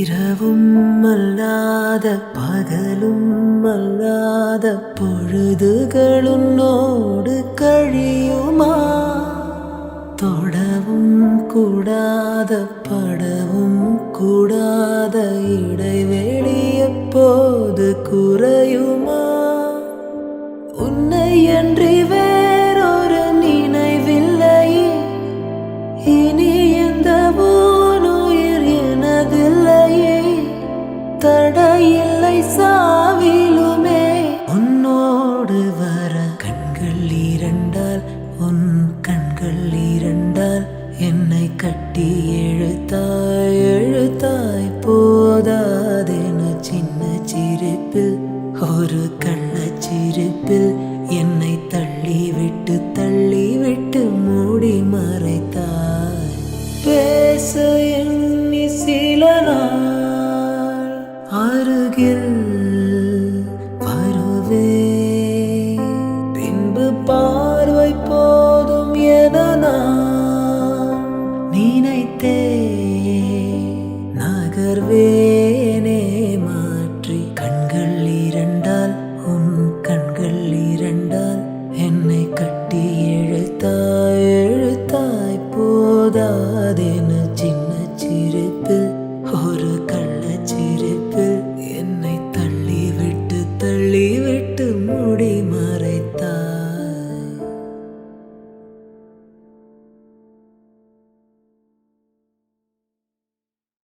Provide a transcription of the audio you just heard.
இரவும் அல்லாத பகலும் அல்லாத பொழுதுகளுன்னோடு கழியுமா? தொடவும் கூடாத படவும் கூடாத இடைவெளி எப்போது குறையுமா? உன்னை அன்றி வேறொரு நினைவில்லையே, இனி எந்த உயிர் எனதில்லையே, தடையில்லை சாவிலுமே. உன்னோடு வர கண்கள் இரண்டால், உன் கண்கள் இரண்டால் என்னை கட்டி எழுத்தாய் எழுத்தாய் போதாதென சின்ன சிரிப்பில் ஒரு கள்ளச்சிரிப்பில் என்னை தள்ளி விட்டு தள்ளி